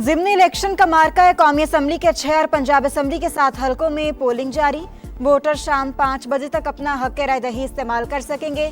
ज़िमनी election का मार्का है। कौमी असम्बली के 6 और पंजाब असम्बली के 7 हलकों में पोलिंग जारी। वोटर शाम 5 बजे तक अपना हक राय दही इस्तेमाल कर सकेंगे।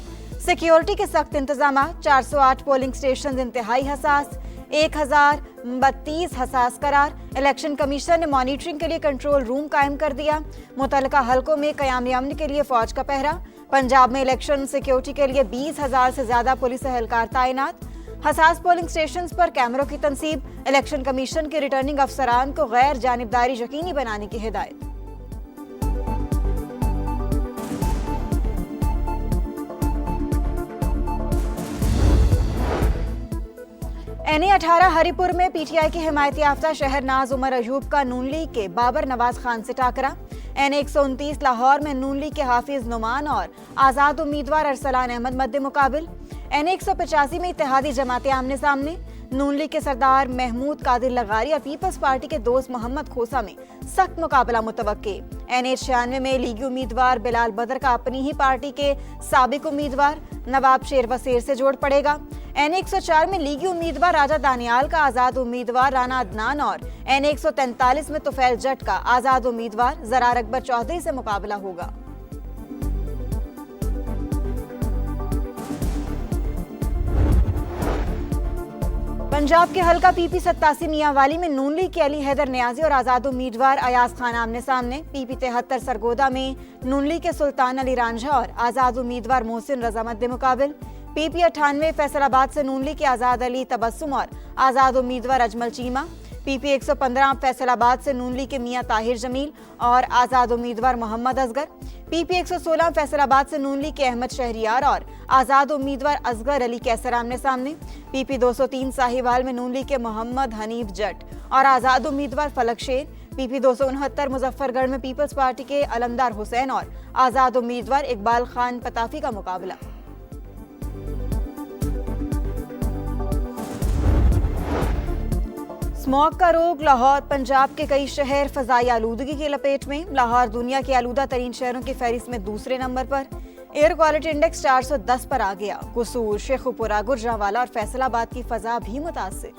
सिक्योरिटी के सख्त इंतजाम। 408 पोलिंग स्टेशन इंतहाई हसास, 1032 हसास करार। इलेक्शन कमीशन ने मॉनिटरिंग के लिए कंट्रोल रूम कायम कर दिया। मुतल्लिका हलकों में क़याम अमन के लिए फौज का पहरा। पंजाब में इलेक्शन सिक्योरिटी के लिए 20,000 से ज्यादा पुलिस एहलकार तैनात। हसास पोलिंग स्टेशन पर कैमरों की तनसीब। इलेक्शन कमीशन के रिटर्निंग अफसरान को गैर जानिबदारी यकीनी बनाने की हिदायत। NA-18 हरिपुर में PTI के हिमायत याफ्ता शहरनाज उमर अयूब का नून लीग के बाबर नवाज खान से टाकरा। NA-129 लाहौर में नून लीग के हाफिज नुमान और आजाद उम्मीदवार अरसलान अहमद मद्दे मुकाबिल। NA-185 में इत्तेहादी जमातें आमने सामने। नून लीग के सरदार महमूद कादिर लगारी और पीपल्स पार्टी के दोस्त मोहम्मद खोसा में सख्त मुकाबला मुतवक्के। NA-96 में लीगी उम्मीदवार बिलाल बदर का अपनी ही पार्टी के साबिक उम्मीदवार नवाब शेर वसीर से जोड़ पड़ेगा। NA-104 में लीगी उम्मीदवार राजा दानियाल का आजाद उम्मीदवार राना अदनान और NA-143 में तुफैल जट का आजाद उम्मीदवार जरार अकबर चौधरी से मुकाबला होगा। पंजाब के हल्का PP 87 मियांवाली में नून लीग के अली हैदर नियाजी और आजाद उम्मीदवार अयाज खान आमने सामने। PP 73 सरगोदा में नून लीग के सुल्तान अली रांझा और आजाद उम्मीदवार मोहसिन रजा मद्दे मुकाबिल। PP 98 फैसलाबाद से नून लीग के आजाद अली तबस्सुम और आजाद उम्मीदवार अजमल चीमा। PP 115 फैसलाबाद से नून लीग के मियां ताहिर जमील और आजाद उम्मीदवार मोहम्मद असगर। PP 116 फैसलाबाद से नून लीग के अहमद शहरियार और आजाद उम्मीदवार असगर अली कैसर आमने सामने। PP 203 साहिवाल में नून लीग के मोहम्मद हनीफ जट और आजाद उम्मीदवार फलक शेर। PP 269 मुजफ्फरगढ़ में पीपल्स पार्टी के अलमदार हुसैन और आजाद उम्मीदवार इकबाल खान पताफी का मुकाबला। स्मॉग का रोग। लाहौर पंजाब के कई शहर फजाई आलूदगी की लपेट में। लाहौर दुनिया के आलूदा तरीन शहरों की फहरिस्त में दूसरे नंबर पर। एयर क्वालिटी इंडेक्स 410 पर आ गया। कसूर, शेखुपुरा, गुजरांवाला और फैसलाबाद की फजा भी मुतासिर।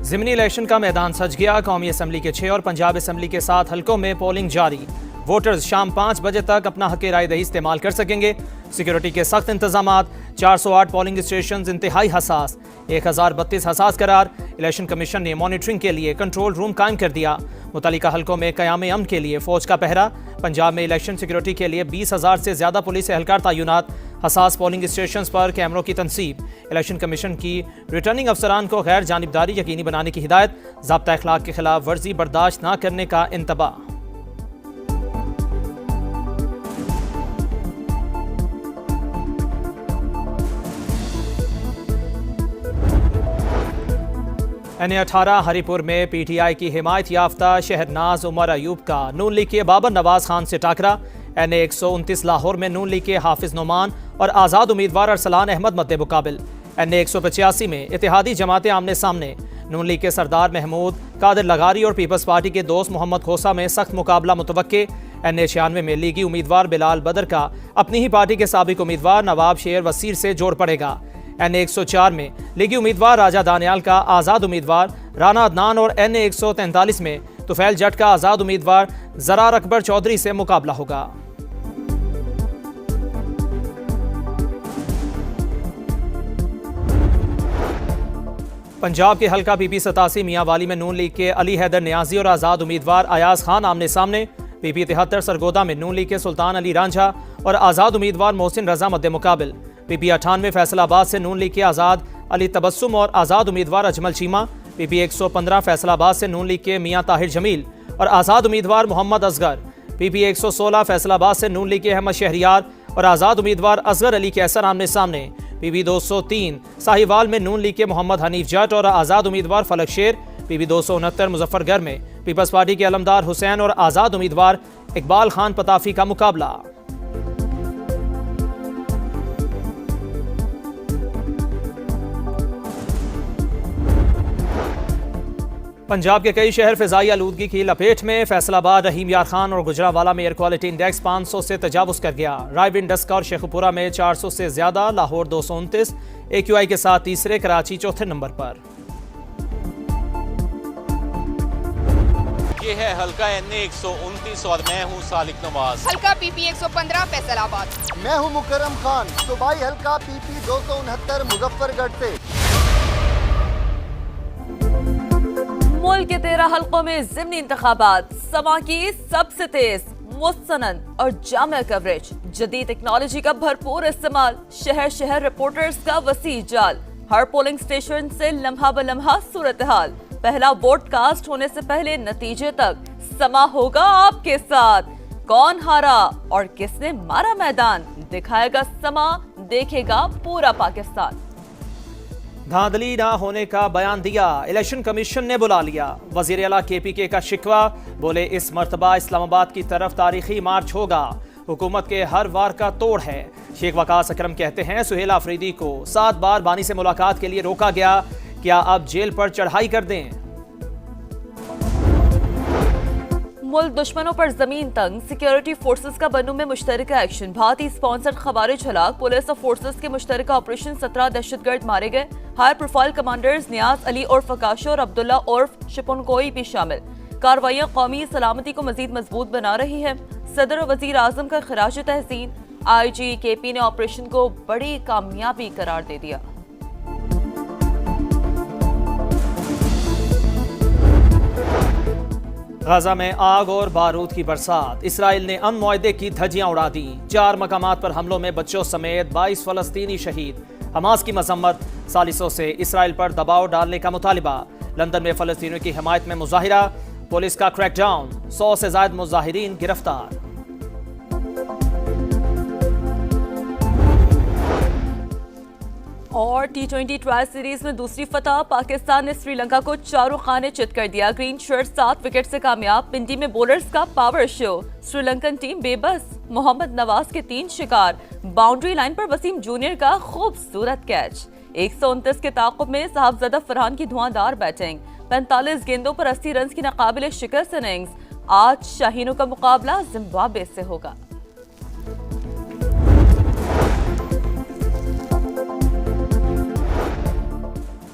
ज़िमनी इलेक्शन का मैदान सज गया। कौमी असम्बली के 6 और पंजाब असम्बली के 7 हलकों में पोलिंग जारी। वोटर्स शाम 5 बजे तक अपना हक राय दही इस्तेमाल कर सकेंगे। सिक्योरिटी के सख्त इंतजाम। 408 पोलिंग स्टेशन इंतहाई हसास, 1032 हसास करार। इलेक्शन कमीशन ने मॉनिटरिंग के लिए कंट्रोल रूम कायम कर दिया। मुतल्लिका हलकों में क़याम अमन के लिए फौज का पहरा। पंजाब में इलेक्शन सिक्योरिटी के लिए 20,000 से ज्यादा पुलिस एहलकार तैनात। हसास पोलिंग स्टेशन पर कैमरों की तनसीब। इलेक्शन कमीशन की रिटर्निंग अफसरान को गैर जानिबदारी यकीनी बनाने की हिदायत। ज़ाब्ता अखलाक के खिलाफ वर्जी बर्दाश्त न करने का इंतबाह। NA-18 हरिपुर में PTI की हिमायत याफ्ता शहरनाज उमर अयूब का नून लीग के बाबर नवाज खान से टाकरा। NA-129 लाहौर में नून लीग के हाफिज नुमान और आजाद उम्मीदवार अरसलान अहमद मद्दे मुकाबिल। NA-185 में इत्तेहादी जमातें आमने सामने। नून लीग के सरदार महमूद कादिर लगारी और पीपल्स पार्टी के दोस्त मोहम्मद खोसा में सख्त मुकाबला मुतवक्के। NA-96 में लीगी उम्मीदवार बिलाल बदर का अपनी ही पार्टी के साबिक उम्मीदवार नवाब शेर वसीर से जोड़ पड़ेगा। NA-104 में लीगी उम्मीदवार राजा दानियाल का आजाद उम्मीदवार राना अदनान और NA-143 में तुफैल जट का आजाद उम्मीदवार जरार अकबर चौधरी से मुकाबला होगा। पंजाब के हल्का PP 87 मियांवाली में नून लीग के अली हैदर नियाजी और आजाद उम्मीदवार अयाज खान आमने सामने। PP 73 सरगोदा में नून लीग के सुल्तान अली रांझा और आजाद उम्मीदवार मोहसिन रजा मद्दे मुकाबिल। PP 98 फैसलाबाद से नून लीग के आजाद अली तबस्सुम और आजाद उम्मीदवार अजमल चीमा। PP 115 फैसलाबाद से नून लीग के मियां ताहिर जमील और आजाद उम्मीदवार मोहम्मद असगर। PP 116 फैसलाबाद से नून लीग के अहमद शहरियार और आजाद उम्मीदवार असगर अली कैसर आमने सामने। PP 203 साहिवाल में नून लीग के मोहम्मद हनीफ जट और आजाद उम्मीदवार फलक शेर। PP 269 मुजफ्फरगढ़ में पीपल्स पार्टी के अलमदार हुसैन और आजाद उम्मीदवार इकबाल खान पताफी का मुकाबला। पंजाब के कई शहर फिजाई आलूदगी की लपेट में। फैसलाबाद, रहीम यार खान और गुजरांवाला में एयर क्वालिटी इंडेक्स 500 से तजावुज कर गया। रायविंड, डस्का और शेखुपुरा में 400 से ज्यादा, लाहौर 229, AQI के साथ तीसरे, कराची चौथे नंबर पर। ये है हल्का NA 129 और मैं हूँ सालिक नवाज। हल्का PP 115 फैसलाबाद। मैं हूँ मुकरम खान, सूबाई हल्का PP 269 मुजफ्फरगढ़ से। मुल्क के 13 हल्कों में ज़िमनी इंतखाबात, समा की सबसे तेज, मुस्तनद और जामिया कवरेज, जदीद टेक्नोलॉजी का भरपूर इस्तेमाल, शहर शहर रिपोर्टर्स का वसी जाल, हर पोलिंग स्टेशन से लम्हा ब लम्हा सूरत हाल, पहला वोट कास्ट होने से पहले नतीजे तक, समा होगा आपके साथ। कौन हारा और किसने मारा मैदान, दिखाएगा समा, देखेगा पूरा पाकिस्तान। धांधली ना होने का बयान दिया, इलेक्शन कमीशन ने बुला लिया। वजीर आला KPK का शिकवा, बोले इस मर्तबा इस्लामाबाद की तरफ तारीखी मार्च होगा, हुकूमत के हर वार का तोड़ है। शेख वकास अकरम कहते हैं सुहेल आफरीदी को 7 बार बानी से मुलाकात के लिए रोका गया, क्या अब जेल पर चढ़ाई कर दें। मुल्क दुश्मनों पर जमीन तंग, सिक्योरिटी फोर्सेस का बन्नू में मुश्तरका एक्शन, भारतीय स्पॉन्सर्ड खवारिज हलाक, पुलिस और फोर्सेस के मुश्तरका ऑपरेशन, 17 दहशतगर्द मारे गए। हाई प्रोफाइल कमांडर्स नियाज अली उर्फ आकाशो और अब्दुल्ला उर्फ शिपुनकोई भी शामिल। कार्रवाइयां कौमी सलामती को मजीद मजबूत बना रही है। सदर और वजीर आजम का खराज तहसीन, IG KP ने ऑपरेशन को बड़ी कामयाबी करार दे दिया। गाजा में आग और बारूद की बरसात, इसराइल ने अमन मुआहदे की धज्जियां उड़ा दी। 4 मकामात पर हमलों में बच्चों समेत 22 फलस्तीनी शहीद। हमास की मजम्मत, सालिसों से इसराइल पर दबाव डालने का मुतालिबा। लंदन में फलस्तीनियों की हिमायत में मुजाहिरा, पुलिस का क्रैकडाउन, 100 से ज्यादा मुजाहिरीन गिरफ्तार। और T20 ट्रायल सीरीज में दूसरी फतह, पाकिस्तान ने श्रीलंका को 4 खाने चित कर दिया। ग्रीन शर्ट 7 विकेट से कामयाब, पिंडी में बॉलर्स का पावर शो, श्रीलंकन टीम बेबस, मोहम्मद नवाज के 3 शिकार, बाउंड्री लाइन पर वसीम जूनियर का खूबसूरत कैच। 129 के ताक़ुब में साहबजादा फरहान की धुआंधार बैटिंग, 45 गेंदों पर 80 रन की नाकाबिले शिकस्त इनिंग्स। आज शाहीनों का मुकाबला जिम्बाब्वे से होगा।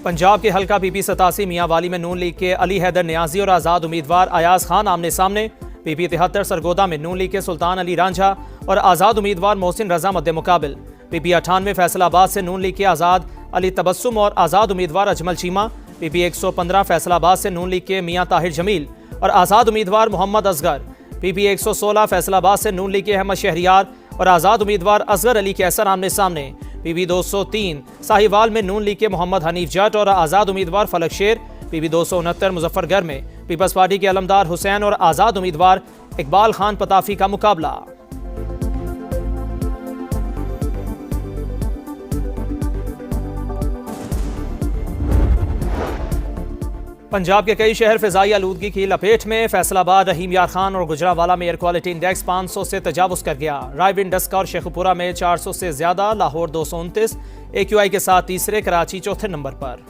पंजाब के हल्का PP 87 मियांवाली में नून लीग के अली हैदर न्याजी और आज़ाद उम्मीदवार अयाज खान आमने सामने। PP 73 सरगोदा में नून लीग के सुल्तान अली रांझा और आज़ाद उम्मीदवार मोहसिन रजा मद्दे मुकाबिल। PP 98 फैसलाबाद से नून लीग के आज़ाद अली तबस्सुम और आज़ाद उम्मीदवार अजमल चीमा। PP 115 फैसलाबाद से नून लीग के मियां ताहिर जमील और आज़ाद उम्मीदवार मोहम्मद असगर। PP 116 फैसलाबाद से नून लीग के अहमद शहरियार और आज़ाद उम्मीदवार असगर अली कैसर आमने सामने। PP 203 साहिवाल में नून लीग के मोहम्मद हनीफ जट और आज़ाद उम्मीदवार फलक शेर। PP 269 मुजफ्फरगढ़ में पीपल्स पार्टी के अलमदार हुसैन और आज़ाद उम्मीदवार इकबाल खान पताफी का मुकाबला। पंजाब के कई शहर फिजाई आलूदगी की लपेट में। फैसलाबाद, रहीम यार खान और गुजरांवाला में एयर क्वालिटी इंडेक्स 500 से तजावुज कर गया। रायविंड, डस्का और शेखुपुरा में 400 से ज्यादा, लाहौर 229, AQI के साथ तीसरे, कराची चौथे नंबर पर।